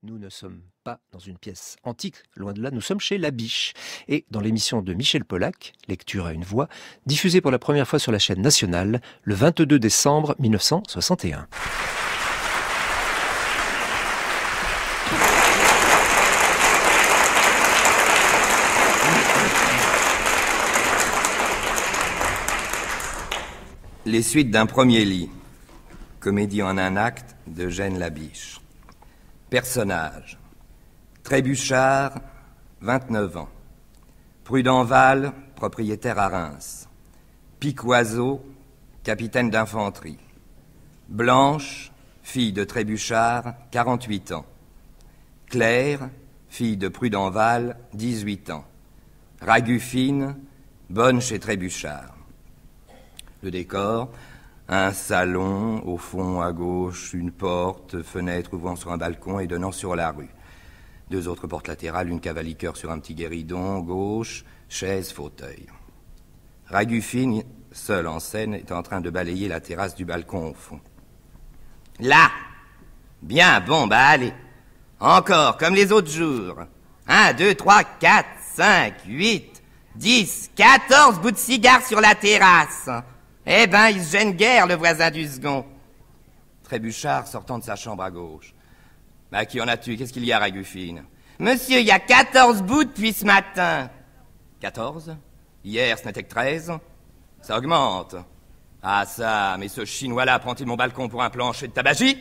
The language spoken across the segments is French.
Nous ne sommes pas dans une pièce antique, loin de là, nous sommes chez La Biche. Et dans l'émission de Michel Polac, Lecture à une voix, diffusée pour la première fois sur la chaîne nationale, le 22 décembre 1961. Les suites d'un premier lit. Comédie en un acte d'Eugène Labiche. Personnages. Trébuchard, 29 ans. Prudent-Val, propriétaire à Reims. Piquoiseau, capitaine d'infanterie. Blanche, fille de Trébuchard, 48 ans. Claire, fille de Prudent-Val, 18 ans. Ragufine, bonne chez Trébuchard. Le décor, un salon, au fond à gauche, une porte, fenêtre ouvrant sur un balcon et donnant sur la rue. Deux autres portes latérales, une cavaliqueur sur un petit guéridon, gauche, chaise, fauteuil. Ragufine, seule en scène, est en train de balayer la terrasse du balcon au fond. Là! Bien, bon, allez. Encore, comme les autres jours. 1, 2, 3, 4, 5, 8, 10, 14 bouts de cigares sur la terrasse. Eh ben, il se gêne guère, le voisin du second. Trébuchard sortant de sa chambre à gauche. Bah, qui en as-tu? Qu'est-ce qu'il y a, Ragufine? Monsieur, il y a 14 bouts depuis ce matin. 14? Hier, ce n'était que 13? Ça augmente. Ah ça, mais ce Chinois-là prend-il mon balcon pour un plancher de tabagie?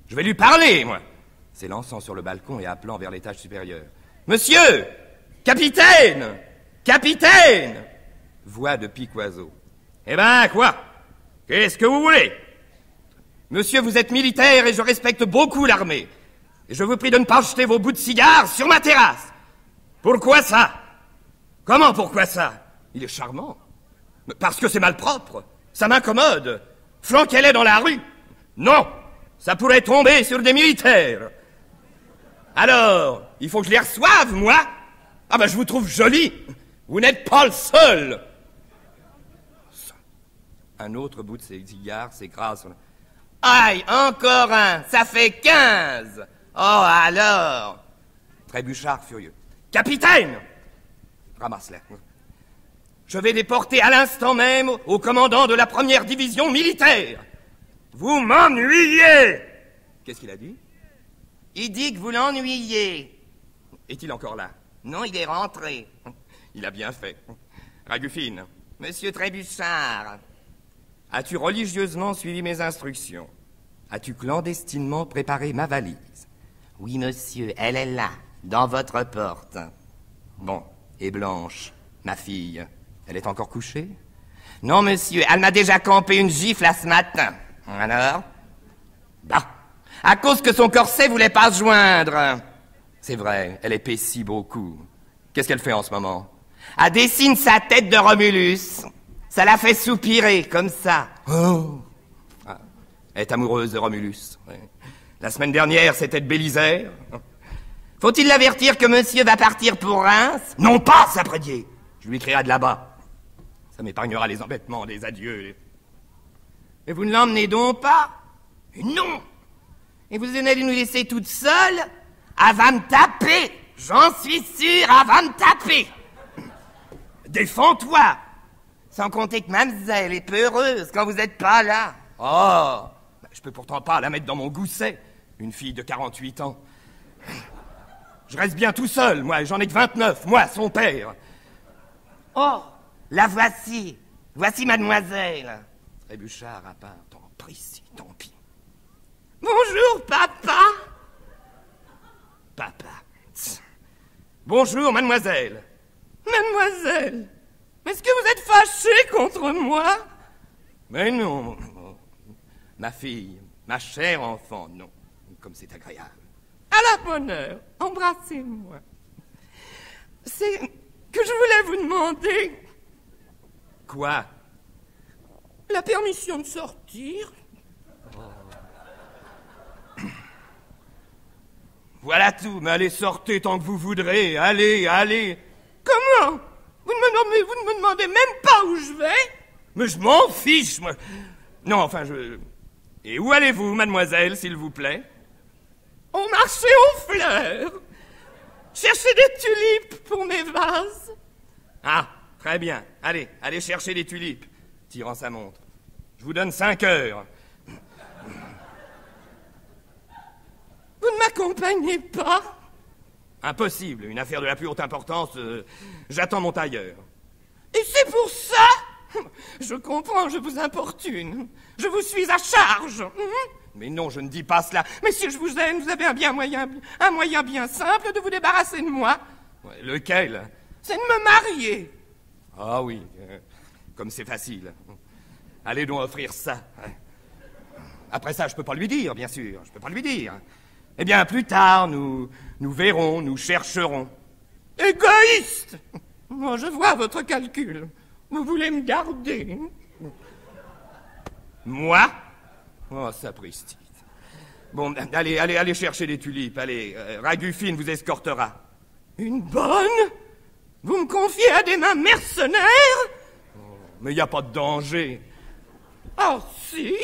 Je vais lui parler, moi. S'élançant sur le balcon et appelant vers l'étage supérieur. Monsieur! Capitaine! Capitaine! Voix de Piquoiseau. Eh ben, quoi? Qu'est-ce que vous voulez? Monsieur, vous êtes militaire et je respecte beaucoup l'armée. Et je vous prie de ne pas jeter vos bouts de cigares sur ma terrasse. Pourquoi ça? Comment pourquoi ça? Il est charmant. Parce que c'est malpropre. Ça m'incommode. Flanquez-les dans la rue. Non, ça pourrait tomber sur des militaires. Alors, il faut que je les reçoive, moi? Ah ben, je vous trouve joli. Vous n'êtes pas le seul. Un autre bout de ses cigares s'écrase sur la... Aïe, encore un, ça fait 15. Oh, alors. Trébuchard furieux. Capitaine! Ramasse-les. Je vais les porter à l'instant même au commandant de la première division militaire. Vous m'ennuyez! Qu'est-ce qu'il a dit? Il dit que vous l'ennuyez. Est-il encore là? Non, il est rentré. Il a bien fait. Ragufine. Monsieur Trébuchard. As-tu religieusement suivi mes instructions? As-tu clandestinement préparé ma valise? Oui, monsieur, elle est là, dans votre porte. Bon, et Blanche, ma fille, elle est encore couchée? Non, monsieur, elle m'a déjà campé une gifle à ce matin. Alors? Bah, à cause que son corset voulait pas se joindre. C'est vrai, elle épaissit beaucoup. Qu'est-ce qu'elle fait en ce moment? Elle dessine sa tête de Romulus. Ça l'a fait soupirer, comme ça. Oh. Ah, elle est amoureuse de Romulus. Oui. La semaine dernière, c'était de Bélisaire. Faut-il l'avertir que monsieur va partir pour Reims? Non pas, Sapredier. Je lui écrirai de là-bas. Ça m'épargnera les embêtements, les adieux. Mais vous ne l'emmenez donc pas? Non. Et vous allez nous laisser toute seule? Elle va me taper. J'en suis sûr, elle va me taper. Défends-toi. Sans compter que mademoiselle est peureuse quand vous n'êtes pas là. Oh, je peux pourtant pas la mettre dans mon gousset, une fille de 48 ans. Je reste bien tout seul, moi, j'en ai que 29, moi, son père. Oh, la voici. Voici mademoiselle. Trébuchard à part, tant pis, tant pis. Bonjour, papa. Papa. Bonjour, mademoiselle. Mademoiselle. Est-ce que vous êtes fâchée contre moi? Mais non, ma fille, ma chère enfant, non. Comme c'est agréable. À la bonne heure, embrassez-moi. C'est que je voulais vous demander... Quoi? La permission de sortir. Oh. Voilà tout, mais allez, sortez tant que vous voudrez. Allez, allez. Comment? Vous ne me demandez même pas où je vais? Mais je m'en fiche, moi. Non, enfin, Et où allez-vous, mademoiselle, s'il vous plaît? au marché aux fleurs. Chercher des tulipes pour mes vases. Ah, très bien. Allez chercher des tulipes. Tirant sa montre. Je vous donne 5 heures. Vous ne m'accompagnez pas? Impossible, une affaire de la plus haute importance. J'attends mon tailleur. Et c'est pour ça? Je comprends, je vous importune. Je vous suis à charge. Mais non, je ne dis pas cela. Mais si je vous aime, vous avez un moyen bien simple de vous débarrasser de moi. Ouais, lequel? C'est de me marier. Ah oui, comme c'est facile. Allez donc offrir ça. Après ça, je peux pas lui dire, bien sûr. Je peux pas lui dire. Eh bien, plus tard, nous verrons, nous chercherons. Égoïste! Moi, je vois votre calcul. Vous voulez me garder. Moi? Oh, sapristi. Bon, allez chercher des tulipes. Allez, Ragufine vous escortera. Une bonne? Vous me confiez à des mains mercenaires? Mais il n'y a pas de danger. Oh, si.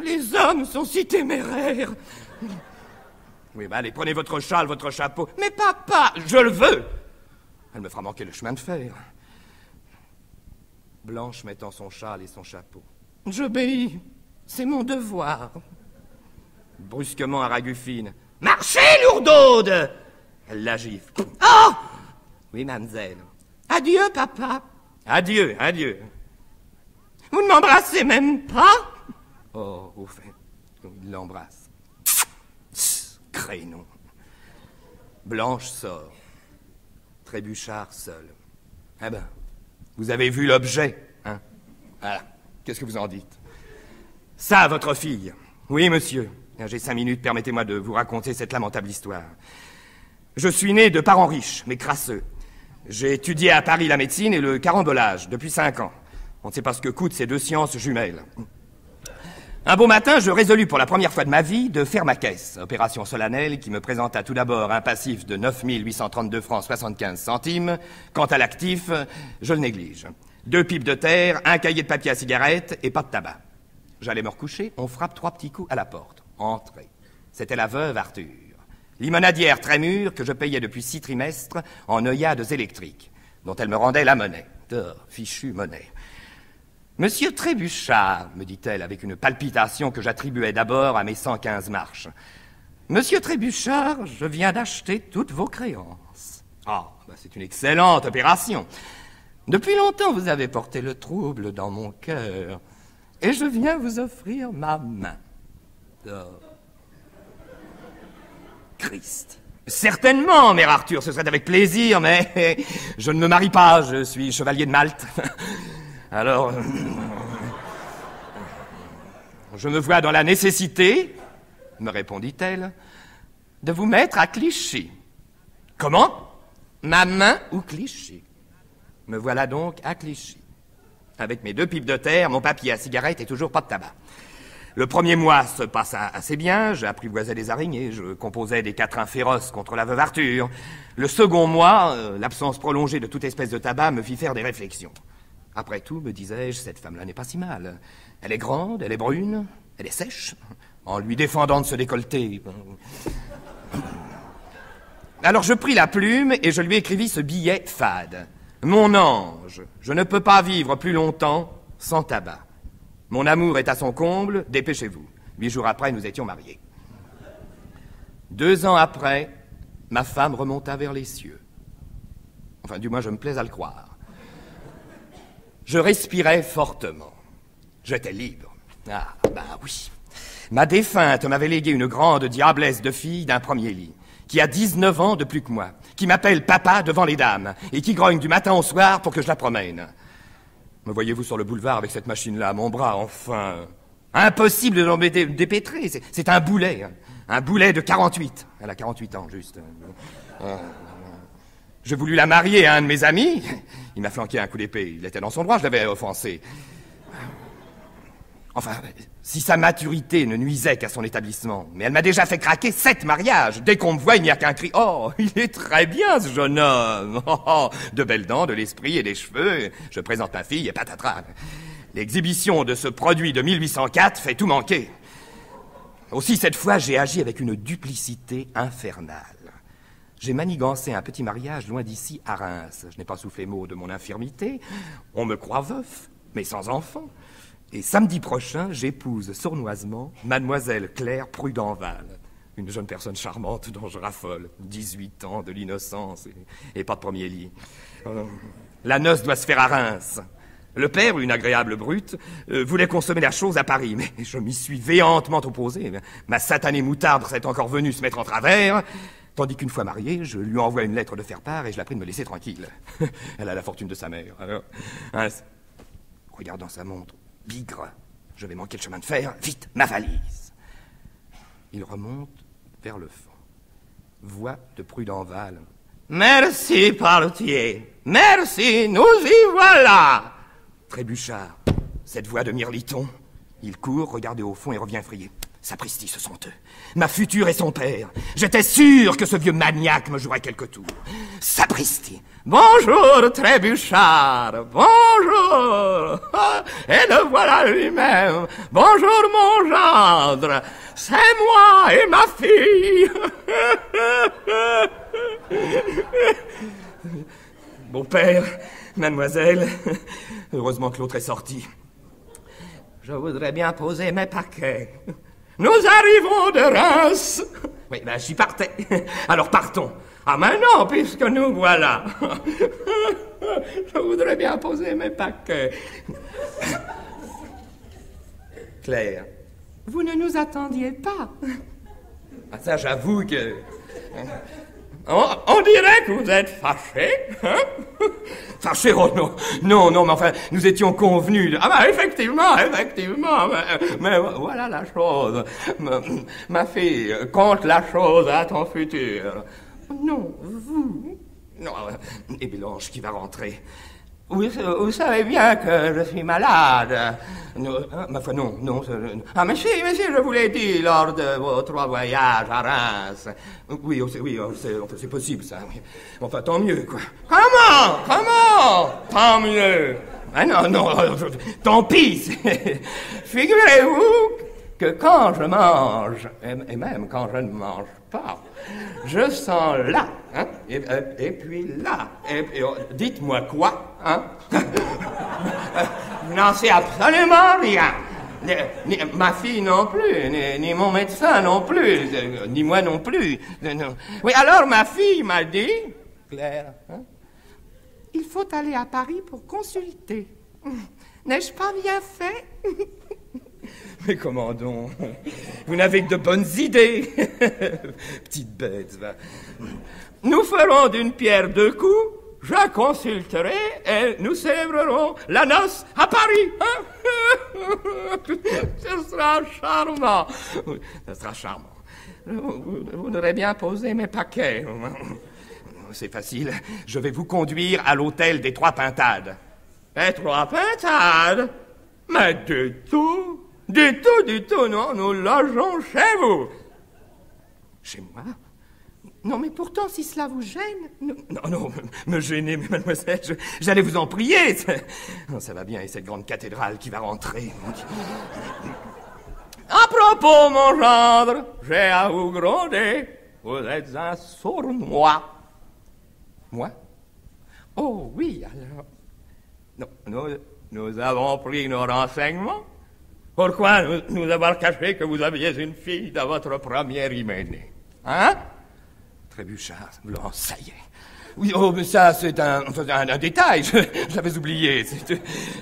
Les hommes sont si téméraires. Oui, allez, prenez votre châle, votre chapeau. Mais papa, je le veux. Elle me fera manquer le chemin de fer. Blanche mettant son châle et son chapeau. J'obéis. C'est mon devoir. Brusquement à Ragufine. Marchez, lourdaude! Elle la gifle. Oh! Oui, mademoiselle. Adieu, papa. Adieu. Vous ne m'embrassez même pas? Oh, au fait, il l'embrasse. Crénon. Blanche sort. Trébuchard seul. Eh ben, vous avez vu l'objet, hein? Voilà. Qu'est-ce que vous en dites? Ça, votre fille. Oui, monsieur. J'ai 5 minutes, permettez-moi de vous raconter cette lamentable histoire. Je suis né de parents riches, mais crasseux. J'ai étudié à Paris la médecine et le carambolage depuis 5 ans. On ne sait pas ce que coûtent ces 2 sciences jumelles. Un beau matin, je résolus pour la première fois de ma vie de faire ma caisse. Opération solennelle qui me présenta tout d'abord un passif de 9 832 francs 75 centimes. Quant à l'actif, je le néglige. 2 pipes de terre, un cahier de papier à cigarette et pas de tabac. J'allais me recoucher, on frappe 3 petits coups à la porte. Entrez. C'était la veuve Arthur. Limonadière très mûre que je payais depuis 6 trimestres en œillades électriques, dont elle me rendait la monnaie. Fichue monnaie. Monsieur Trébuchard, me dit-elle avec une palpitation que j'attribuais d'abord à mes 115 marches. Monsieur Trébuchard, je viens d'acheter toutes vos créances. Ah, c'est une excellente opération. Depuis longtemps, vous avez porté le trouble dans mon cœur, et je viens vous offrir ma main. Christ. Certainement, mère Arthur, ce serait avec plaisir, mais je ne me marie pas, je suis chevalier de Malte. Alors, je me vois dans la nécessité, me répondit-elle, de vous mettre à Clichy. Comment? Ma main ou Clichy? Me voilà donc à Clichy. Avec mes 2 pipes de terre, mon papier à cigarette et toujours pas de tabac. Le premier mois se passa assez bien, j'apprivoisais des araignées, je composais des quatrains féroces contre la veuve Arthur. Le second mois, l'absence prolongée de toute espèce de tabac me fit faire des réflexions. Après tout, me disais-je, cette femme-là n'est pas si mal. Elle est grande, elle est brune, elle est sèche, en lui défendant de se décolleter. Alors je pris la plume et je lui écrivis ce billet fade. Mon ange, je ne peux pas vivre plus longtemps sans tabac. Mon amour est à son comble, dépêchez-vous. 8 jours après, nous étions mariés. 2 ans après, ma femme remonta vers les cieux. Enfin, du moins, je me plais à le croire. Je respirais fortement. J'étais libre. Ah, oui. Ma défunte m'avait légué une grande diablesse de fille d'un premier lit, qui a 19 ans de plus que moi, qui m'appelle papa devant les dames, et qui grogne du matin au soir pour que je la promène. Me voyez-vous sur le boulevard avec cette machine-là à mon bras, enfin? Impossible de l'en dépêtrer, c'est un boulet. Hein. Un boulet de 48. Elle a 48 ans, juste. Je voulus la marier à un de mes amis. Il m'a flanqué un coup d'épée. Il était dans son droit, je l'avais offensé. Enfin, si sa maturité ne nuisait qu'à son établissement. Mais elle m'a déjà fait craquer 7 mariages. Dès qu'on me voit, il n'y a qu'un cri. Oh, il est très bien, ce jeune homme. Oh, de belles dents, de l'esprit et des cheveux. Je présente ma fille et patatras. L'exhibition de ce produit de 1804 fait tout manquer. Aussi, cette fois, j'ai agi avec une duplicité infernale. J'ai manigancé un petit mariage loin d'ici, à Reims. Je n'ai pas soufflé mot de mon infirmité. On me croit veuf, mais sans enfant. Et samedi prochain, j'épouse sournoisement Mademoiselle Claire Prudenval. Une jeune personne charmante dont je raffole. 18 ans, de l'innocence et pas de premier lit. La noce doit se faire à Reims. Le père, une agréable brute, voulait consommer la chose à Paris, mais je m'y suis véhémentement opposé. Ma satanée moutarde serait encore venue se mettre en travers, tandis qu'une fois mariée, je lui envoie une lettre de faire-part et je la prie de me laisser tranquille. Elle a la fortune de sa mère. Alors, regardant sa montre, bigre, je vais manquer le chemin de fer, vite, ma valise. Il remonte vers le fond. Voix de Prudenval. Merci, Partier. Merci, nous y voilà. Trébuchard. Cette voix de Mirliton. Il court, regarde au fond et revient effrayé. Sapristi, ce sont eux. Ma future et son père. J'étais sûr que ce vieux maniaque me jouerait quelques tours. Sapristi. Bonjour, Trébuchard. Bonjour. Et le voilà lui-même. Bonjour, mon gendre. C'est moi et ma fille. Mon père, mademoiselle, heureusement que l'autre est sorti. Je voudrais bien poser mes paquets. Nous arrivons de Reims. Oui, ben j'y partais. Alors partons. Ah, maintenant, puisque nous voilà. Je voudrais bien poser mes paquets. Claire, vous ne nous attendiez pas. Ah, ça, j'avoue que... On dirait que vous êtes fâché, hein? Fâché, oh non, mais enfin, nous étions convenus. Ah ben, effectivement, mais voilà la chose. Ma fille, conte la chose à ton futur. Non, vous... Non, et Blanche qui va rentrer. Vous savez bien que je suis malade. Ma foi, non. Ah, mais si, je vous l'ai dit lors de vos 3 voyages à Reims. Oui, c'est possible, ça. Enfin, tant mieux, quoi. Comment? Tant mieux. Ah non, tant pis. Figurez-vous que quand je mange, et même quand je ne mange pas, je sens là, hein, et puis là, et dites-moi quoi, hein? Je n'en sais absolument rien. Ma fille non plus, ni mon médecin non plus, ni moi non plus. Oui, alors ma fille m'a dit, Claire, hein, il faut aller à Paris pour consulter. N'ai-je pas bien fait? Mais comment donc? Vous n'avez que de bonnes idées. Petite bête, va. Nous ferons d'une pierre 2 coups. Je consulterai et nous célébrerons la noce à Paris. Hein? Ce sera charmant. Oui, ce sera charmant. Vous devrez bien poser mes paquets. C'est facile. Je vais vous conduire à l'hôtel des 3 Pintades. Les 3 Pintades? Mais du tout, non, nous logeons chez vous. Chez moi? Non, mais pourtant, si cela vous gêne... Non, me gêner, mais mademoiselle, j'allais vous en prier. Ça va bien, et cette grande cathédrale qui va rentrer. À propos, mon gendre, j'ai à vous gronder. Vous êtes un sournois. Moi? Oh, oui, alors... Non, nous avons pris nos renseignements. Pourquoi nous avoir caché que vous aviez une fille dans votre première hyménée? Hein? Trébuchard, Blanc, ça y est. Oui, oh, mais ça, c'est un détail, je l'avais oublié.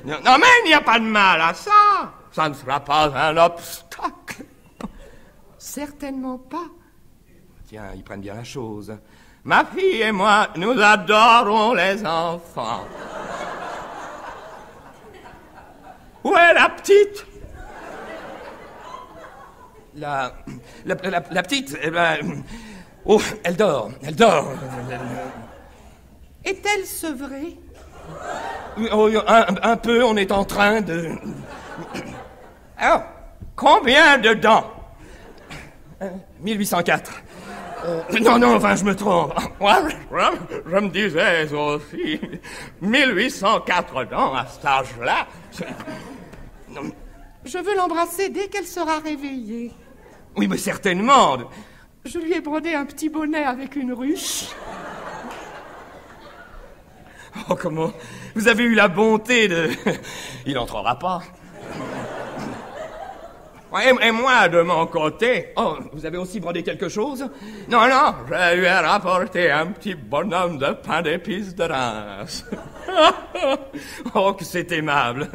Non, mais il n'y a pas de mal à ça. Ça ne sera pas un obstacle. Certainement pas. Tiens, ils prennent bien la chose. Ma fille et moi, nous adorons les enfants. Où est la petite? La petite, eh ben... Oh, elle dort. Est-elle sevrée? Oh, un peu, on est en train de... Alors, combien de dents? 1804. Non, enfin, je me trompe. Moi, je me disais aussi, 1804 dents à cet âge-là. Je veux l'embrasser dès qu'elle sera réveillée. Oui, mais certainement. Je lui ai brodé un petit bonnet avec une ruche. Oh, comment vous avez eu la bonté de... Il n'entrera pas. Et moi, de mon côté... Oh, vous avez aussi brodé quelque chose? Non, non, je lui ai rapporté un petit bonhomme de pain d'épices de Reims. Oh, que c'est aimable.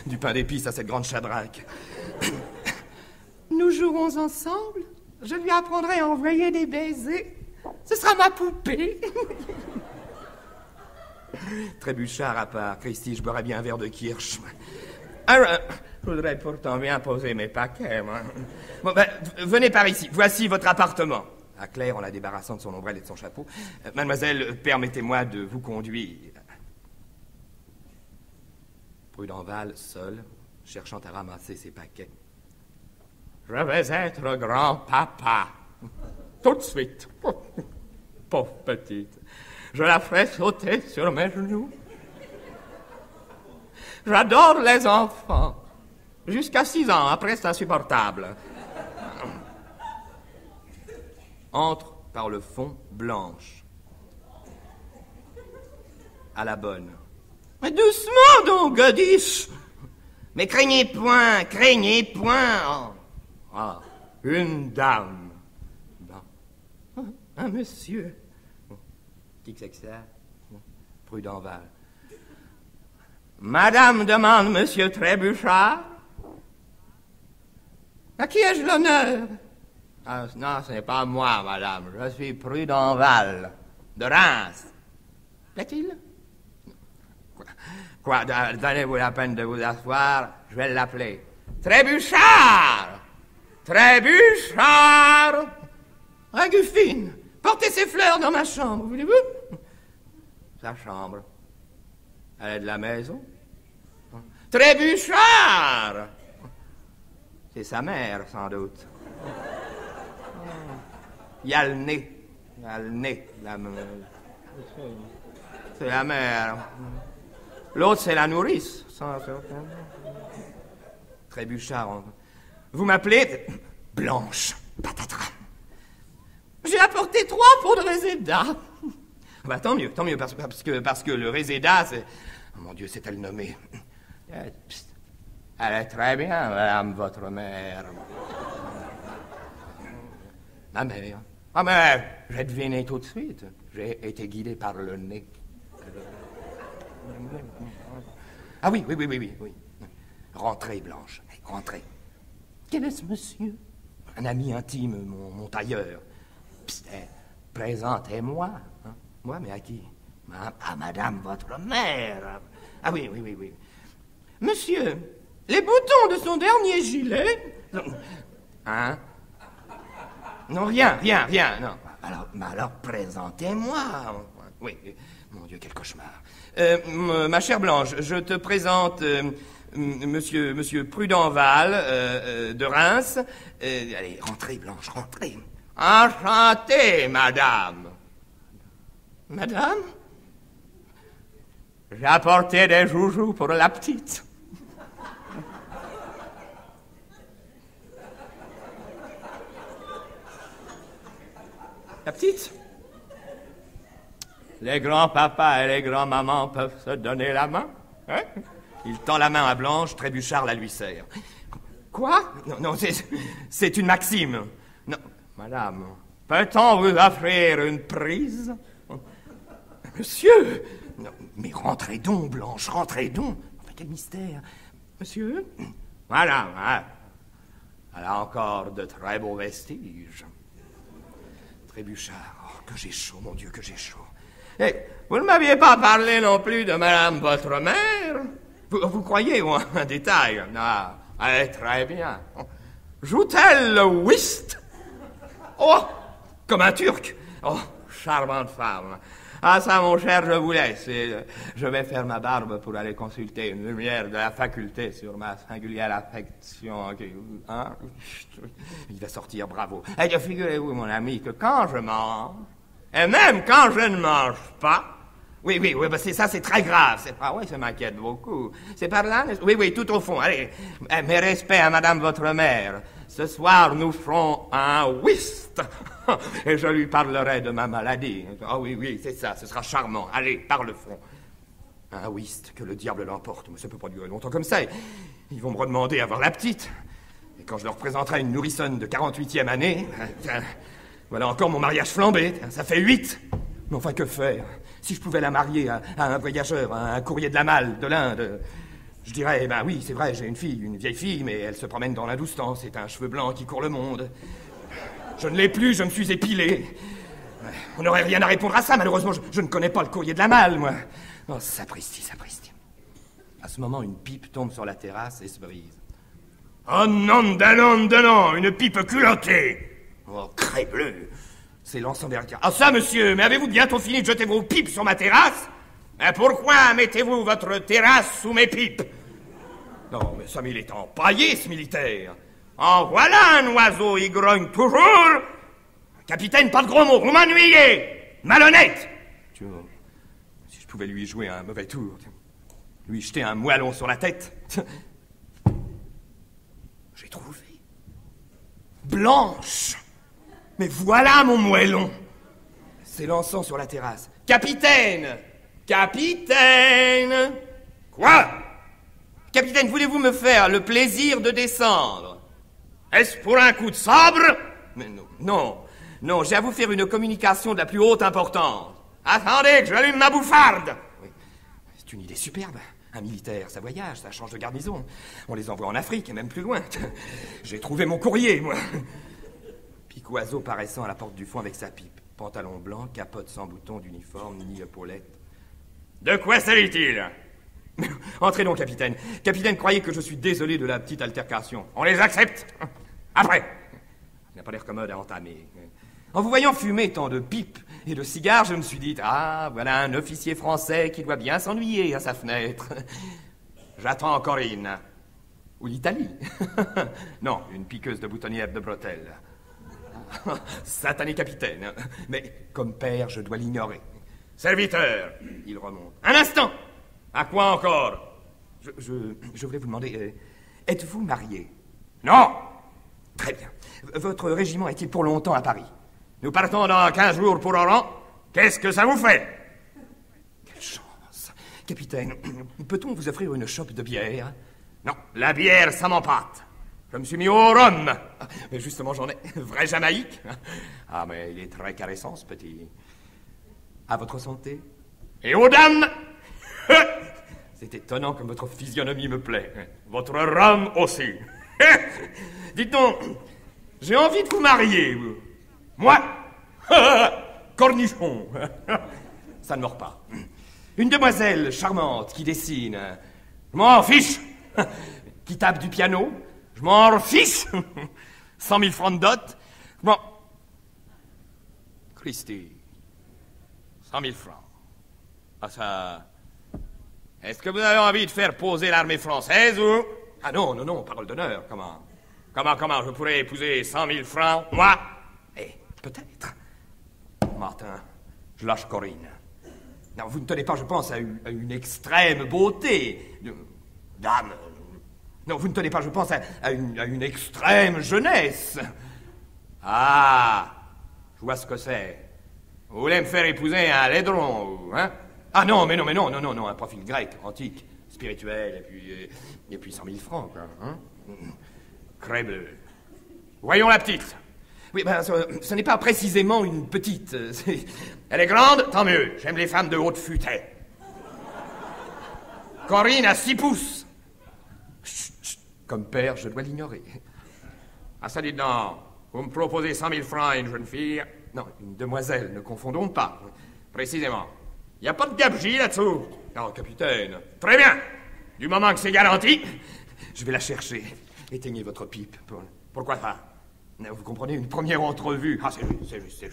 Du pain d'épices à cette grande chadraque. Nous jouerons ensemble. Je lui apprendrai à envoyer des baisers. Ce sera ma poupée. Trébuchard à part. Christy, je boirais bien un verre de kirsch. Alors, je voudrais pourtant bien poser mes paquets, moi. Bon, ben, venez par ici. Voici votre appartement. À Claire, en la débarrassant de son ombrelle et de son chapeau. Mademoiselle, permettez-moi de vous conduire. Prudenval, seul, cherchant à ramasser ses paquets. Je vais être grand-papa. Tout de suite. Pauvre petite. Je la ferai sauter sur mes genoux. J'adore les enfants. Jusqu'à 6 ans, après c'est insupportable. Entre par le fond Blanche. À la bonne. Mais doucement donc, Godiche. Mais craignez point, craignez point. Oh. Ah, une dame. Bon. Un monsieur. Tic-tac-tac. Prudenval. Madame demande monsieur Trébuchard. À qui ai-je l'honneur? Ah, non, ce n'est pas moi, madame. Je suis Prudenval, de Reims. Plaît-il? Quoi, donnez-vous la peine de vous asseoir, je vais l'appeler. Trébuchard! Trébuchard! Ragufine, portez ces fleurs dans ma chambre, voulez-vous? Sa chambre. Elle est de la maison. Trébuchard! C'est sa mère, sans doute. Il y a le nez. Il y a le nez. C'est la mère. L'autre, c'est la nourrice. Trébuchard. Vous m'appelez Blanche. Patatras. J'ai apporté 3 pots de réséda. Bah, tant mieux, parce que le réséda, c'est... Oh, mon Dieu, c'est elle nommée. Elle est très bien, madame, votre mère. Ma mère. Ah, mais j'ai deviné tout de suite. J'ai été guidé par le nez. Ah oui. Rentrez, Blanche, rentrez. Quel est ce monsieur? Un ami intime, mon tailleur. Psst, présentez-moi. Hein? Moi, mais à qui? À madame, votre mère. Ah oui. Monsieur, les boutons de son dernier gilet... Hein? Non, rien, non. Alors, présentez-moi. Oui, mon Dieu, quel cauchemar. Ma chère Blanche, je te présente monsieur Prudenval de Reims. Allez, rentrez, Blanche, rentrez. Enchanté, madame. Madame? J'ai apporté des joujoux pour la petite. La petite? Les grands-papas et les grands-mamans peuvent se donner la main, hein? Il tend la main à Blanche, Trébuchard la lui serre. Quoi? Non, c'est une maxime. Non, madame, peut-on vous offrir une prise? Monsieur! Non, mais rentrez donc, Blanche, rentrez donc. Enfin, quel mystère. Monsieur? Madame, hein? Elle a encore de très beaux vestiges. Trébuchard, oh, que j'ai chaud, mon Dieu, que j'ai chaud. Eh, vous ne m'aviez pas parlé non plus de madame votre mère? Vous croyez ou un détail? Non, elle est très bien. Joue-t-elle le whist? Oh, comme un Turc. Oh, charmante femme. Ah ça, mon cher, je vous laisse. Je vais faire ma barbe pour aller consulter une lumière de la faculté sur ma singulière affection. Hein? Il va sortir, bravo. Et figurez-vous, mon ami, que quand je mange, et même quand je ne mange pas, oui, bah c'est ça, c'est très grave. Oui, ça m'inquiète beaucoup. C'est par là, oui, tout au fond. Allez, mes respects à madame votre mère. Ce soir, nous ferons un whist. Et je lui parlerai de ma maladie. Ah oui, oui, c'est ça, ce sera charmant. Allez, par le front. Un whist, que le diable l'emporte. Mais ça peut pas durer longtemps comme ça. Ils vont me redemander à voir la petite. Et quand je leur présenterai une nourrissonne de 48e année, voilà encore mon mariage flambé. Ça fait 8. Mais enfin, que faire? Si je pouvais la marier à un voyageur, à un courrier de la malle de l'Inde, je dirais, eh ben oui, c'est vrai, j'ai une fille, une vieille fille, mais elle se promène dans l'Hindoustan, c'est un cheveu blanc qui court le monde. Je ne l'ai plus, je me suis épilé. On n'aurait rien à répondre à ça, malheureusement, je ne connais pas le courrier de la malle, moi. Oh, sapristi, sapristi. À ce moment, une pipe tombe sur la terrasse et se brise. Oh non, de non, une pipe culottée. Oh, crée-bleu. C'est l'encens derrière. Ah ça, monsieur, mais avez-vous bientôt fini de jeter vos pipes sur ma terrasse? Mais pourquoi mettez-vous votre terrasse sous mes pipes? Non, mais ça, mais il est empaillé, ce militaire. En voilà un oiseau, il grogne toujours. Capitaine, pas de gros mots, vous m'ennuyez. Malhonnête. Tu vois, si je pouvais lui jouer un mauvais tour, lui jeter un moellon sur la tête. J'ai trouvé. Blanche. Mais voilà mon moellon. S'élançant sur la terrasse. Capitaine! Capitaine! Quoi? Capitaine, voulez-vous me faire le plaisir de descendre? Est-ce pour un coup de sabre? Mais non, j'ai à vous faire une communication de la plus haute importance. Attendez que j'allume ma bouffarde. Oui, c'est une idée superbe. Un militaire, ça voyage, ça change de garnison. On les envoie en Afrique et même plus loin. J'ai trouvé mon courrier, moi. Piquoiseau paraissant à la porte du fond avec sa pipe. Pantalon blanc, capote sans bouton d'uniforme, ni épaulettes. De quoi s'agit-il? Entrez donc, capitaine. Capitaine, croyez que je suis désolé de la petite altercation. On les accepte. Après. Il n'a pas l'air commode à entamer. En vous voyant fumer tant de pipes et de cigares, je me suis dit, ah, voilà un officier français qui doit bien s'ennuyer à sa fenêtre. J'attends Corinne. Ou l'Italie. Non, une piqueuse de boutonnière de bretelles. Satané capitaine. Mais comme père, je dois l'ignorer. Serviteur, il remonte. Un instant. À quoi encore? Je voulais vous demander, êtes-vous marié? Non. Très bien. Votre régiment est-il pour longtemps à Paris? Nous partons dans 15 jours pour Oran. Qu'est-ce que ça vous fait? Quelle chance. Capitaine, peut-on vous offrir une chope de bière? Non, la bière, ça m'empâte. Je me suis mis au rhum. Mais justement, j'en ai. Vrai Jamaïque. Ah, mais il est très caressant, ce petit. À votre santé. Et aux dames. C'est étonnant comme votre physionomie me plaît. Votre rhum aussi. Dites donc, j'ai envie de vous marier, vous. Moi? Cornichon. Ça ne mord pas. Une demoiselle charmante qui dessine. Je m'en fiche. Qui tape du piano. Je m'en fiche. 100 000 francs de dot. Je m'en... Christy. 100 000 francs. Ah, ça... Est-ce que vous avez envie de faire poser l'armée française ou... Ah non, parole d'honneur, comment je pourrais épouser 100 000 francs, moi? Eh, peut-être. Martin, je lâche Corinne. Non, vous ne tenez pas, je pense, à une extrême beauté. Dame. Non, vous ne tenez pas, je pense, à une extrême jeunesse. Ah, je vois ce que c'est. Vous voulez me faire épouser un laidron, hein? Ah non, un profil grec, antique, spirituel, et puis 100 000 francs, quoi, hein? Crèble. Voyons la petite. Oui, ben, ce n'est pas précisément une petite. Elle est grande, tant mieux. J'aime les femmes de haute futaie. Corinne a 6 pouces. Chut. Comme père, je dois l'ignorer. Ah, ça dit non. Vous me proposez 100 000 francs à une jeune fille? Non, une demoiselle, ne confondons pas. Précisément. Il n'y a pas de gabegie là-dessous. Non, capitaine. Très bien. Du moment que c'est garanti, je vais la chercher. Éteignez votre pipe. Pourquoi ça? Vous comprenez, une première entrevue. Ah, c'est juste.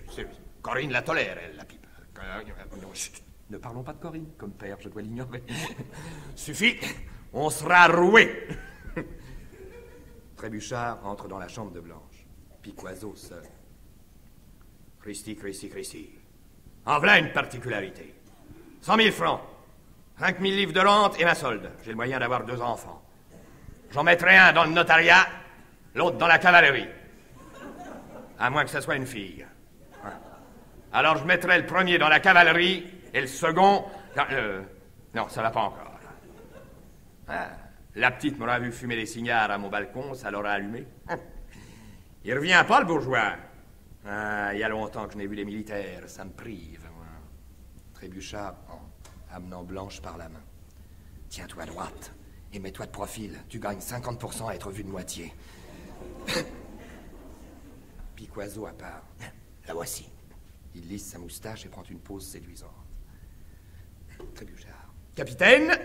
Corinne la tolère, elle, la pipe. Non, chut. Ne parlons pas de Corinne. Comme père, je dois l'ignorer. Suffit. On sera roué. Trébuchard entre dans la chambre de Blanche. Piquoiseau seul. Christy. En voilà une particularité. 100 000 francs. 5 000 livres de rente et ma solde. J'ai le moyen d'avoir 2 enfants. J'en mettrai un dans le notariat l'autre dans la cavalerie. À moins que ce soit une fille. Alors je mettrai le premier dans la cavalerie et le second... Non, ça va pas encore. Ah, la petite m'aura vu fumer des cigares à mon balcon, ça l'aura allumé. Il revient pas, le bourgeois. Ah, il y a longtemps que je n'ai vu les militaires, ça me prive. Trébuchard, amenant Blanche par la main. Tiens-toi à droite et mets-toi de profil. Tu gagnes 50% à être vu de moitié. Piquoiseau à part. La voici. Il lisse sa moustache et prend une pose séduisante. Trébuchard. Capitaine!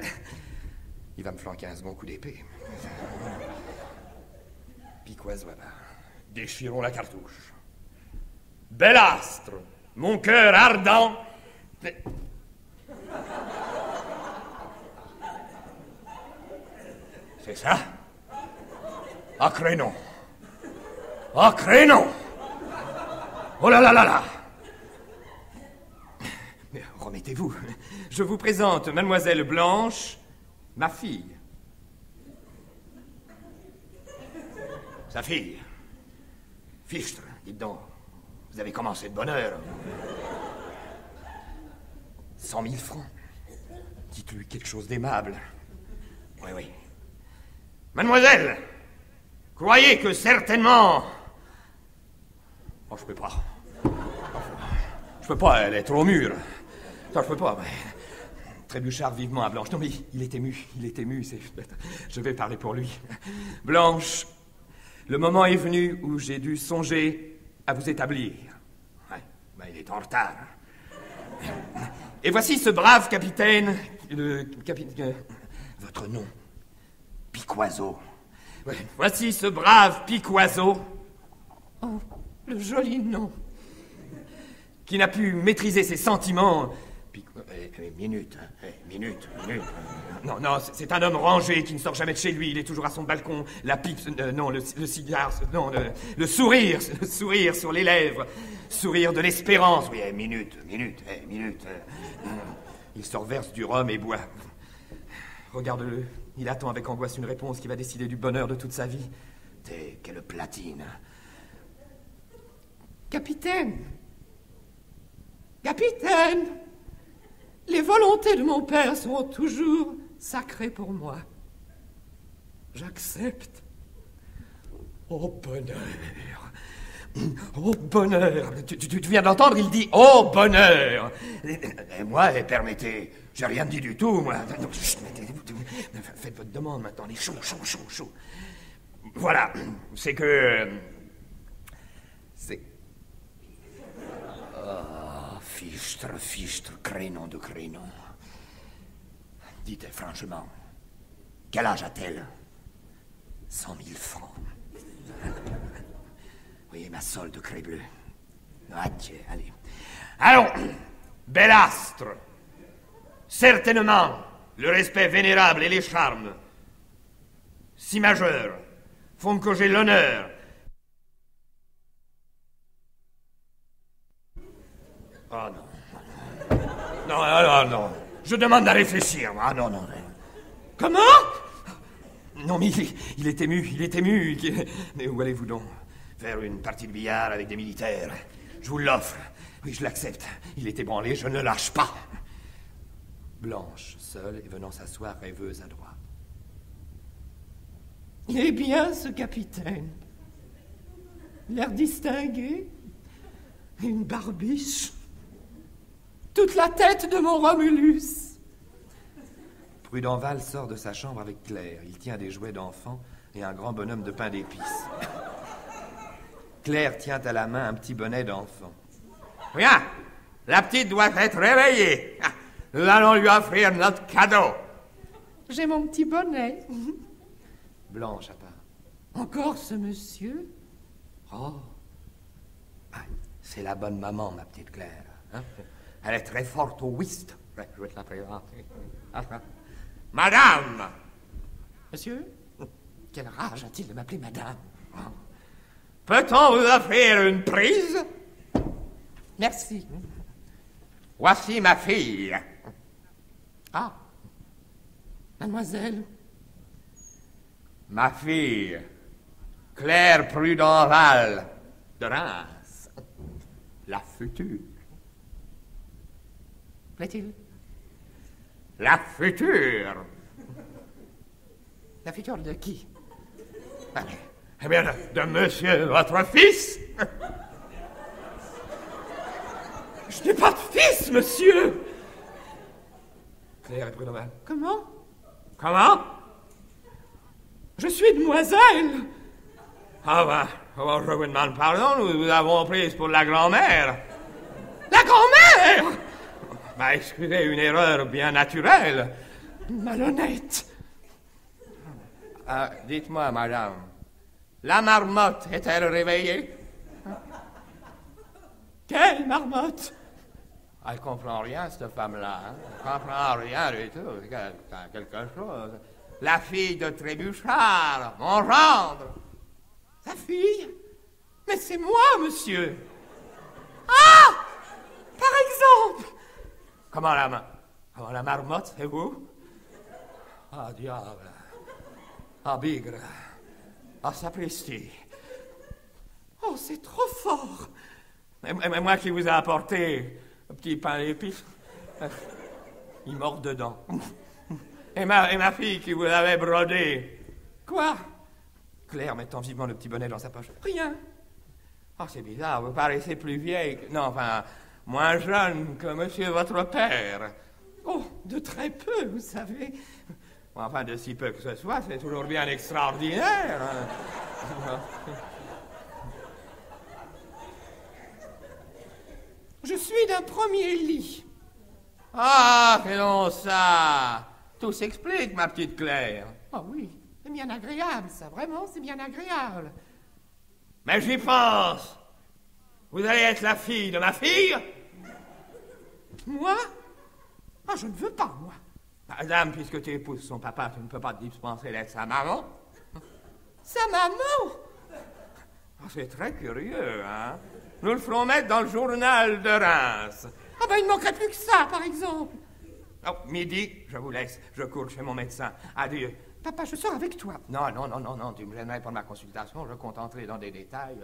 Il va me flanquer un second coup d'épée. Piquoiseau à part. Déchirons la cartouche. Bel astre, mon cœur ardent. C'est ça? Ah, crénon. Ah, crénon. Oh là là là là. Mais remettez-vous. Je vous présente Mademoiselle Blanche, ma fille. Sa fille. Fichtre, dites donc. Vous avez commencé de bonne heure. 100 000 francs. Dites-lui quelque chose d'aimable. Oui, oui. Mademoiselle, croyez que certainement... Oh, je peux pas. Je peux pas, elle est trop mûre. Non, je peux pas, mais... Trébuchard vivement à Blanche. Non, mais il est ému, c'est... Je vais parler pour lui. Blanche, le moment est venu où j'ai dû songer à vous établir. Ouais, ben il est en retard. Et voici ce brave capitaine... Votre nom? Piquoiseau. Ouais, voici ce brave Piquoiseau. Oh, le joli nom. Qui n'a pu maîtriser ses sentiments. Minute. Non, c'est un homme rangé qui ne sort jamais de chez lui. Il est toujours à son balcon. La pipe, non, le cigare, non, le sourire sur les lèvres. Sourire de l'espérance. Oui, minute. Il se reverse du rhum et boit. Regarde-le. Il attend avec angoisse une réponse qui va décider du bonheur de toute sa vie. Quelle platine. Capitaine, les volontés de mon père sont toujours sacrées pour moi. J'accepte. Oh bonheur. Tu viens d'entendre, il dit oh bonheur. Et moi, permettez, j'ai rien dit du tout, moi. Non, faites votre demande maintenant, les chaud. Voilà, c'est que... C'est... Oh, fichtre, crénon de crénon. Dites franchement, quel âge a-t-elle? 100 000 francs. Oui, ma solde crée-bleu. Adieu, allez. Allons, bel astre. Certainement, le respect vénérable et les charmes, si majeurs, font que j'ai l'honneur. Oh non. Non. Je demande à réfléchir. Ah non. Comment? Non, mais il est ému. Mais où allez-vous donc? Faire une partie de billard avec des militaires. Je vous l'offre. Oui, je l'accepte. Il est ébranlé, je ne le lâche pas. Blanche, seule, et venant s'asseoir rêveuse à droite. Il est bien, ce capitaine. L'air distingué. Une barbiche. Toute la tête de mon Romulus. Prudenval sort de sa chambre avec Claire. Il tient des jouets d'enfants et un grand bonhomme de pain d'épices. Claire tient à la main un petit bonnet d'enfant. Viens, la petite doit être réveillée. Nous allons lui offrir notre cadeau. J'ai mon petit bonnet. Blanche à part. Encore ce monsieur? Oh, c'est la bonne maman, ma petite Claire. Hein? Elle est très forte au whist. Je vais te la présenter. Madame! Monsieur? Quelle rage a-t-il de m'appeler madame? Peut-on vous offrir une prise? Merci. Voici ma fille. Ah, mademoiselle. Ma fille, Claire Prud'Enval de Reims. La future. Plaît-il? La future. La future de qui? Eh bien, de monsieur, votre fils. Je n'ai pas de fils, monsieur. Claire et Prud'Enval. Comment? Comment? Je suis demoiselle. Ah ben, je vous demande pardon, nous vous avons prise pour la grand-mère. La grand-mère? Ben, excusez, une erreur bien naturelle. Malhonnête. Dites-moi, madame, la marmotte est-elle réveillée? Quelle marmotte? Elle comprend rien, cette femme-là. Hein? Elle comprend rien du tout. C'est quelque chose. La fille de Trébuchard, mon gendre. Sa fille? Mais c'est moi, monsieur. Ah! Par exemple. Comment la marmotte, c'est vous? Ah, diable. Ah, bigre. Ah, sapristi. Oh, c'est trop fort. Mais moi qui vous ai apporté un petit pain d'épices, il mord dedans. Et ma fille qui vous avait brodé. Quoi? Claire mettant vivement le petit bonnet dans sa poche. Rien. Ah, c'est bizarre, vous paraissez plus vieille que... Non, enfin, moins jeune que monsieur votre père. Oh, de très peu, vous savez. Enfin, de si peu que ce soit, c'est toujours bien extraordinaire. Je suis d'un premier lit. Ah, c'est donc ça. Tout s'explique, ma petite Claire. Ah oui, c'est bien agréable, ça, vraiment, c'est bien agréable. Mais j'y pense. Vous allez être la fille de ma fille? Moi? Ah, je ne veux pas, moi. Madame, puisque tu épouses son papa, tu ne peux pas te dispenser d'être sa maman. Sa maman? Ah, c'est très curieux, hein? Nous le ferons mettre dans le journal de Reims. Ah ben, il ne manquerait plus que ça, par exemple. Oh, midi, je vous laisse. Je cours chez mon médecin. Adieu. Papa, je sors avec toi. Non, tu me gênerais pour ma consultation. Je compte entrer dans des détails.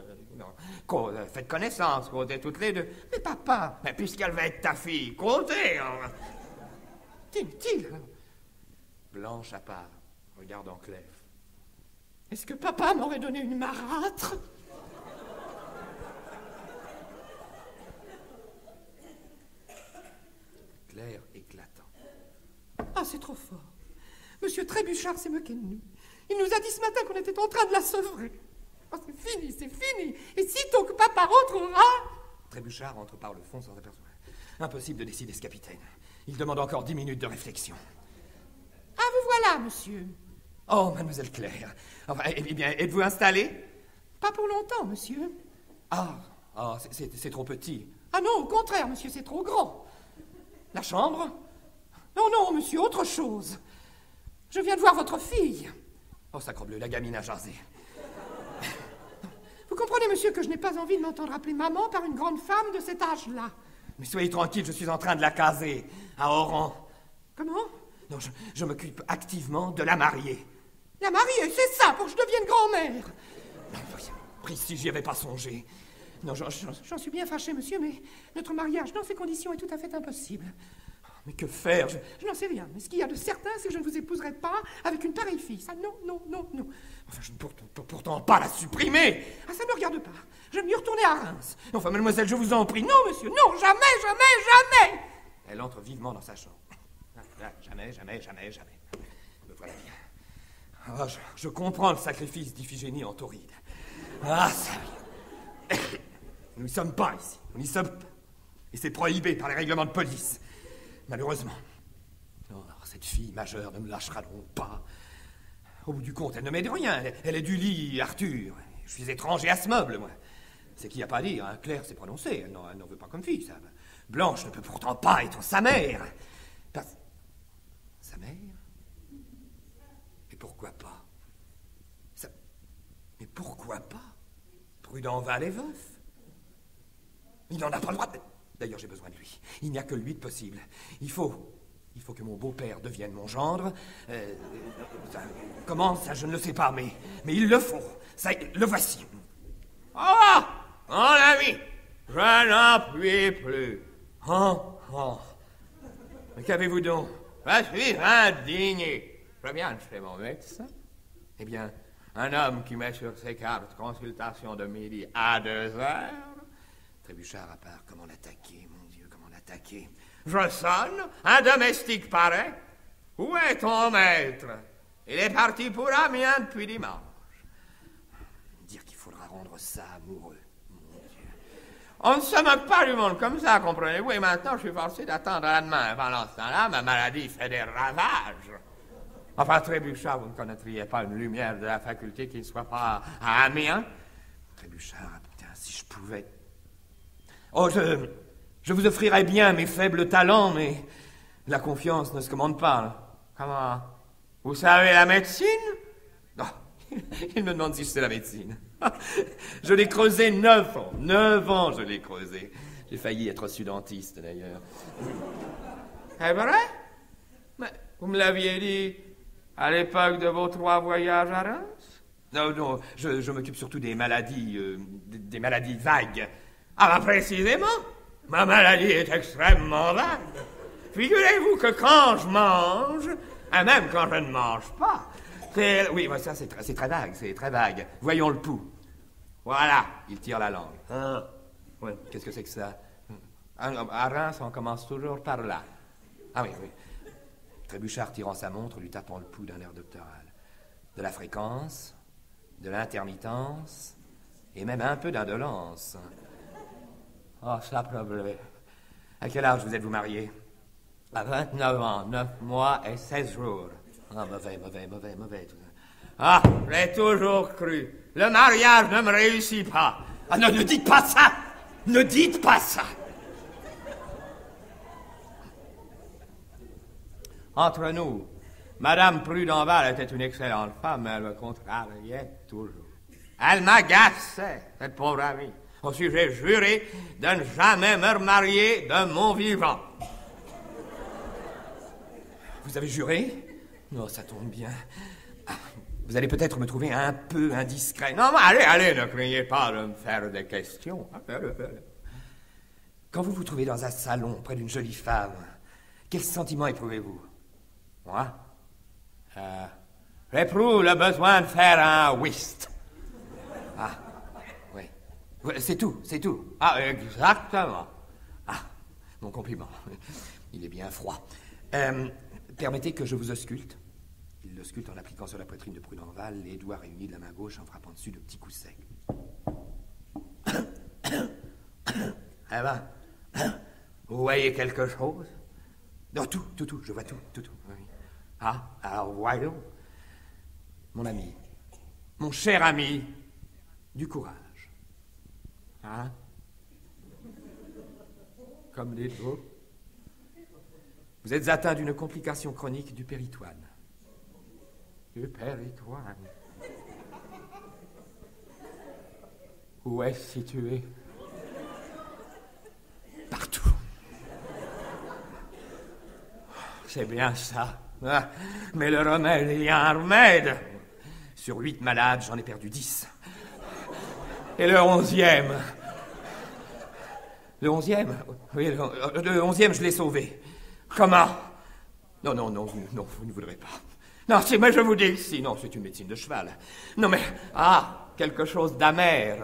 Faites connaissance, causez toutes les deux. Mais papa, mais puisqu'elle va être ta fille, causez. Inutile. Blanche à part, regardant Claire. Est-ce que papa m'aurait donné une marâtre? Claire éclatant. Ah, c'est trop fort. Monsieur Trébuchard s'est moqué de nous. Il nous a dit ce matin qu'on était en train de la sevrer. Oh, c'est fini, c'est fini. Et sitôt que papa rentrera... Trébuchard entre par le fond sans apercevoir. Impossible de décider, ce capitaine. Il demande encore 10 minutes de réflexion. Ah, vous voilà, monsieur. Oh, mademoiselle Claire. Enfin, eh bien, êtes-vous installée? Pas pour longtemps, monsieur. Ah, c'est trop petit. Ah non, au contraire, monsieur, c'est trop grand. La chambre? Non, monsieur, autre chose. Je viens de voir votre fille. Oh, sacrebleu, la gamine a jasé. Vous comprenez, monsieur, que je n'ai pas envie de m'entendre appeler maman par une grande femme de cet âge-là. Mais soyez tranquille, je suis en train de la caser à Oran. Comment? Non, je m'occupe activement de la marier. La marier, c'est ça, pour que je devienne grand-mère. Précis, j'y avais pas songé. Non, j'en suis bien fâché, monsieur, mais notre mariage dans ces conditions est tout à fait impossible. Mais que faire? Je n'en sais rien, mais ce qu'il y a de certain, c'est que je ne vous épouserai pas avec une pareille fille. Ça, non. Enfin, je ne peux pourtant pas la supprimer. Ah, ça ne me regarde pas. Je vais me retourner à Reims. Enfin, mademoiselle, je vous en prie. Non, monsieur, non, jamais. Elle entre vivement dans sa chambre. Jamais. Me voilà bien. Ah, je comprends le sacrifice d'Iphigénie en Tauride. Ah, ça vient. Nous n'y sommes pas ici. Nous n'y sommes pas. Et c'est prohibé par les règlements de police. Malheureusement. Oh, cette fille majeure ne me lâchera donc pas. Au bout du compte, elle ne m'aide rien. Elle est du lit, Arthur. Je suis étranger à ce meuble, moi. C'est qu'il n'y a pas à dire, hein. Claire s'est prononcée. Elle n'en veut pas comme fille, ça. Blanche ne peut pourtant pas être sa mère. Sa mère? Mais pourquoi pas? Mais pourquoi pas? Prud'Enval est veuf. Il n'en a pas le droit. D'ailleurs, j'ai besoin de lui. Il n'y a que lui de possible. Il faut Il faut que mon beau-père devienne mon gendre. Comment ça, je ne le sais pas, mais il le faut. Ça, le voici. Oh, mon ami, je n'en puis plus. Oh. Mais qu'avez-vous donc? Je suis indigné. Je viens de chez mon médecin. Eh bien, un homme qui met sur ses cartes consultation de midi à 2h. Trébuchard à part, comment l'attaquer, mon Dieu, comment l'attaquer? Je sonne, un domestique paraît. Où est ton maître? Il est parti pour Amiens depuis dimanche. Dire qu'il faudra rendre ça amoureux, mon Dieu. On ne se moque pas du monde comme ça, comprenez-vous, et maintenant je suis forcé d'attendre à demain. Pendant ce temps-là, ma maladie fait des ravages. Enfin, Trébuchard, vous ne connaîtriez pas une lumière de la faculté qui ne soit pas à Amiens? Trébuchard, putain, si je pouvais... Oh, je vous offrirais bien mes faibles talents, mais la confiance ne se commande pas. Là. Comment? Vous savez la médecine? Non, il me demande si je sais la médecine. Je l'ai creusé 9 ans. 9 ans, je l'ai creusé. J'ai failli être sudentiste, d'ailleurs. C'est vrai? Mais vous me l'aviez dit à l'époque de vos 3 voyages à Reims? Non, je m'occupe surtout des maladies vagues. Ah, bah, précisément, ma maladie est extrêmement vague. Figurez-vous que quand je mange, et même quand je ne mange pas, oui, ça c'est très vague, c'est très vague. Voyons le pouls. Voilà, il tire la langue. Oui, qu'est-ce que c'est que ça? À Reims, on commence toujours par là. Ah oui. Trébuchard tirant sa montre, lui tapant le pouls d'un air doctoral. De la fréquence, de l'intermittence, et même un peu d'indolence. Oh, ça problème. À quel âge vous êtes-vous marié? À 29 ans, 9 mois et 16 jours. Ah, mauvais, tout ça. Ah, j'ai toujours cru. Le mariage ne me réussit pas. Ah non, ne dites pas ça! Ne dites pas ça! Entre nous, Madame Prudenval était une excellente femme, mais elle me contrariait toujours. Elle m'agaçait, cette pauvre amie. Aussi, j'ai juré de ne jamais me remarier de mon vivant. Vous avez juré? Non, ça tombe bien. Vous allez peut-être me trouver un peu indiscret. Non, mais allez, ne craignez pas de me faire des questions. Quand vous vous trouvez dans un salon près d'une jolie femme, quel sentiment éprouvez-vous? Moi? J'éprouve le besoin de faire un whist. Ah, oui. C'est tout. Ah, exactement. Ah, mon compliment. Il est bien froid. Permettez que je vous ausculte. Il l'ausculte en appliquant sur la poitrine de Prudenval les doigts réunis de la main gauche en frappant dessus de petits coups secs. Eh ben, vous voyez quelque chose? Non, tout, je vois tout. Oui. Ah, alors voyons. Mon ami, mon cher ami, du courage. Hein? Comme dites-vous? Vous êtes atteint d'une complication chronique du péritoine. Du péritoine. Où est-ce situé? Partout. C'est bien ça. Ah, mais le remède, il y a un remède. Sur 8 malades, j'en ai perdu 10. Et le 11e... Le 11e? Oui, le 11e, je l'ai sauvé. Comment? Non, vous ne voudrez pas. Non, mais je vous dis que si. Non, c'est une médecine de cheval. Non, mais... Ah, quelque chose d'amer.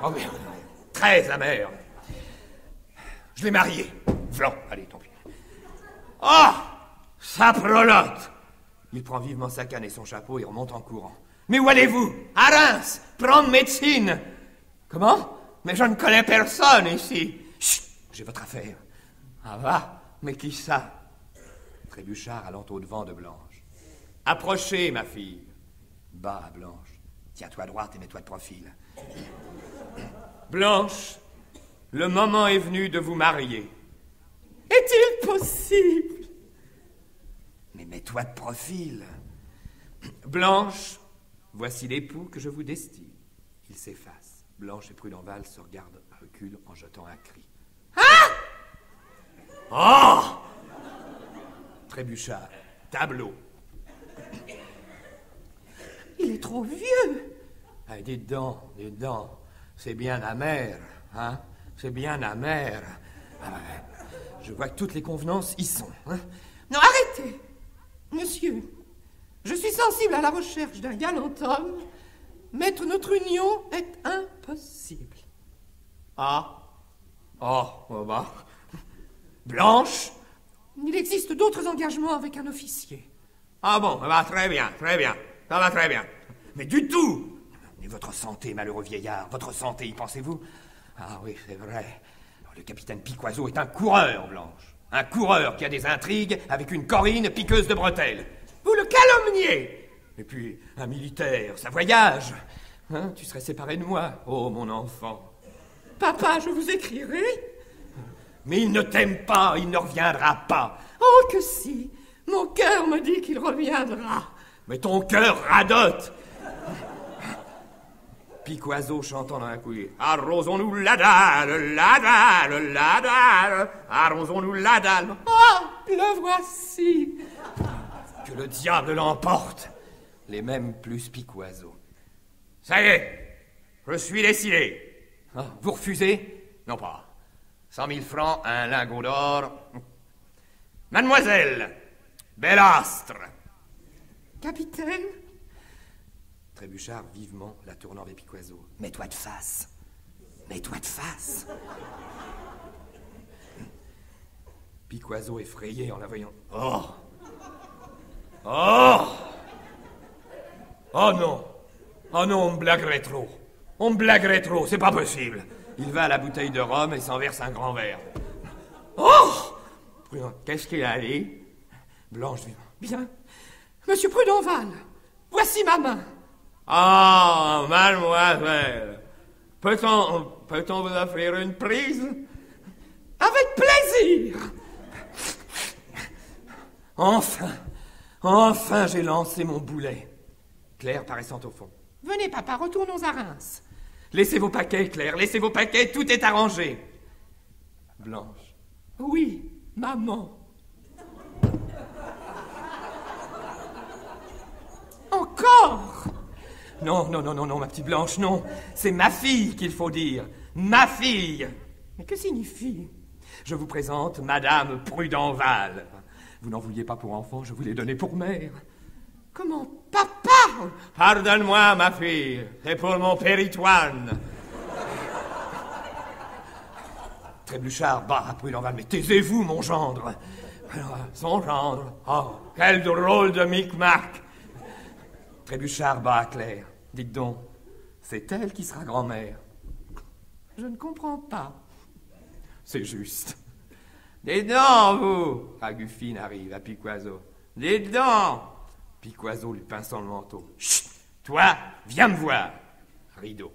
Oh, mais très amer. Je l'ai marié. Vlan, allez, tant pis. Oh, ça prolote. Il prend vivement sa canne et son chapeau et remonte en courant. Mais où allez-vous? À Reims, prendre médecine. Comment? Mais je ne connais personne ici. Chut, j'ai votre affaire. Ah va? Mais qui ça? Trébuchard allant au-devant de Blanche. Approchez, ma fille. Bas, Blanche. Tiens-toi à droite et mets-toi de profil. Blanche, le moment est venu de vous marier. Est-il possible? Mais mets-toi de profil. Blanche, voici l'époux que je vous destine. Il s'efface. Blanche et Prudenval se regardent, reculent en jetant un cri. Ah! Oh! Trébuchard, tableau. Il est trop vieux. Ah, dites donc, c'est bien amer, hein? C'est bien amer. Ah, je vois que toutes les convenances y sont, hein? Non, arrêtez. Monsieur, je suis sensible à la recherche d'un galant homme. Mettre notre union est impossible. Ah. Oh, bah. Blanche? Il existe d'autres engagements avec un officier. Ah bon, ça va très bien. Ça va très bien. Mais du tout! Mais votre santé, malheureux vieillard, votre santé, y pensez-vous? Ah oui, c'est vrai. Le capitaine Piquoiseau est un coureur, Blanche. Un coureur qui a des intrigues avec une Corinne piqueuse de bretelles. Vous le calomniez! Et puis, un militaire, ça voyage. Hein, tu serais séparé de moi, oh mon enfant. Papa, je vous écrirai. Mais il ne t'aime pas, il ne reviendra pas. Oh que si, mon cœur me dit qu'il reviendra. Mais ton cœur radote. Piquoiseau chantant dans un couille. Arrosons-nous la dalle, arrosons-nous la dalle. Oh, le voici. Que le diable l'emporte. Les mêmes plus Piquoiseau. Ça y est, je suis décidé. Ah, vous refusez? Non pas. 100 000 francs, un lingot d'or. Mademoiselle, Bellastre. Capitaine? Trébuchard vivement la tournant vers Piquoiseau. Mets-toi de face. Mets-toi de face. Piquoiseau effrayé en la voyant. Oh! Oh! Oh non! Oh non, on me blaguerait trop. On me blaguerait trop, c'est pas possible. Il va à la bouteille de rhum et s'en verse un grand verre. Oh! Qu'est-ce qu'il a dit? Blanche vivant. Bien. Monsieur Prud'Homal, voici ma main. Ah, mademoiselle, peut-on vous offrir une prise? Avec plaisir. Enfin j'ai lancé mon boulet. Claire paraissant au fond. Venez, papa, retournons à Reims. Laissez vos paquets, Claire, laissez vos paquets, tout est arrangé. Blanche. Oui, maman. Encore? Non, ma petite Blanche, non. C'est ma fille qu'il faut dire. Ma fille. Mais que signifie? Je vous présente Madame Prud'Homal. Vous n'en vouliez pas pour enfant, je vous l'ai donné pour mère. Comment, papa? Pardonne-moi, ma fille, c'est pour mon péritoine. Trébuchard bat à Prud'Homal, mais taisez-vous, mon gendre. Son gendre, oh, quel drôle de micmac. Trébuchard bat à Claire. Dites donc, c'est elle qui sera grand-mère. Je ne comprends pas. C'est juste. Dites donc, vous. Ragufine arrive à Piquoiseau. Dites donc. Piquoiseau lui pinçant le manteau. Chut, toi, viens me voir. Rideau.